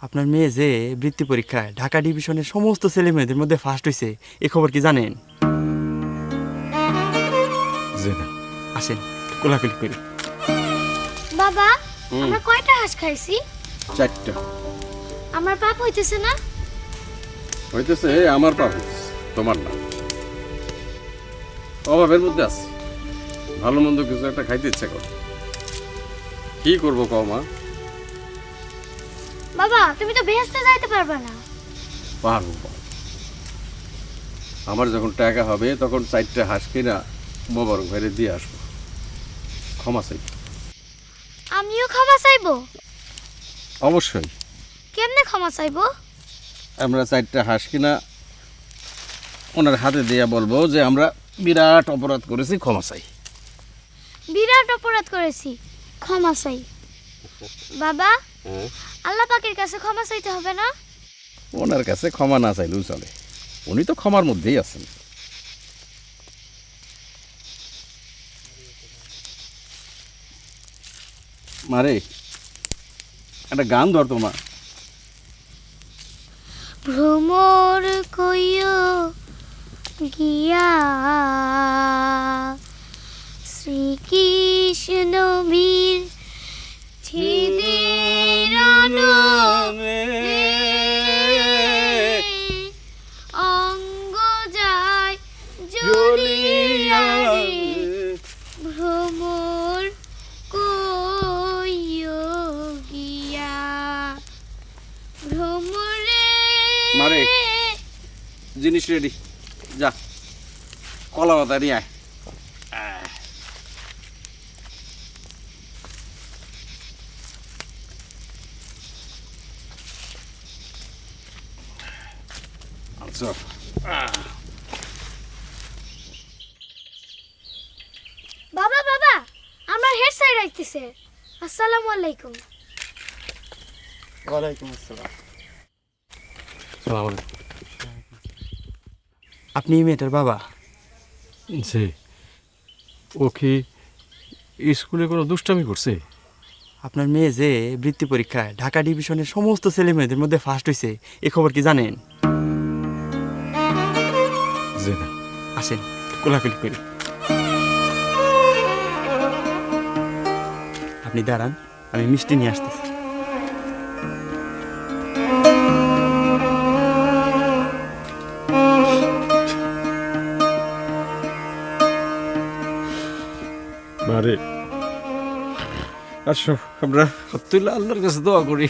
আপনার মেয়ে যে বৃত্তি পরীক্ষায় ঢাকা ডিভিশনের সমস্ত ছেলে মেয়েদের মধ্যে ফার্স্ট হয়েছে, এ খবর কি জানেন? আসেন কোলাকুলি করি। বাবা, আমরা কয়টা হাঁস খাইছি? 4টা আমার পাপ হইতেছে না? হইতেছে। আমার পাপ হইতেছে, তোমার না। অভাবের মধ্যে আছি, ভালো মন্দ কিছু একটা খাইতে ইচ্ছা করে। কি করবো কও মা? বাবা, তুমি তো বেহেশতে যাইতে পারবে না। পারবো বাবা। আমার যখন টাকা হবে তখন 4টা হাঁস কিনা মোবারক ভাইরে দিয়ে আসবো। ক্ষমা চাই। আমিও ক্ষমা চাইবো? অবশ্যই। কেমনে ক্ষমা চাইবো? আমরা 4টা হাঁস কিনা ওনার হাতে দিয়ে বলবো যে আমরা বিরাট অপরাধ করেছি, ক্ষমা চাই। বিরাট অপরাধ করেছি, ক্ষমা চাই। বাবা, আল্লাহ পাকের কাছে ক্ষমা চাইতে হবে না? ওনার কাছে ক্ষমা না চাইলেও চলে, উনি তো ক্ষমার মধ্যেই আছেন। মারে একটা গান ধর তোমার। ভ্রমর কইও গিয়া শ্রীকৃষ্ণ বীর ছিদের নামে অঙ্গ যায় জ্বলিয়া রে। ভ্রমর কইও গিয়া ভ্রমরে মারে জিনিস রেডি, যা কলা পাতা নিয়ে আয়। আচ্ছা বাবা বাবা, আমার হেড সাইড রাখতেছে। আসসালামু আলাইকুম। ওয়ালাইকুম আসসালাম। আপনি এই মেয়েটার বাবা? জি। ও কি স্কুলে কোনো দুষ্টামি করছে? আপনার মেয়ে যে বৃত্তি পরীক্ষায় ঢাকা ডিভিশনের সমস্ত ছেলে মেয়েদের মধ্যে ফার্স্ট হয়েছে, এ খবর কি জানেন? জি না। আসেন কোলাকুলি করি। আপনি দাঁড়ান, আমি মিষ্টি নিয়ে আসতেছি। মারে আসো আমরা তুইলে আল্লাহর কাছে দোয়া করি।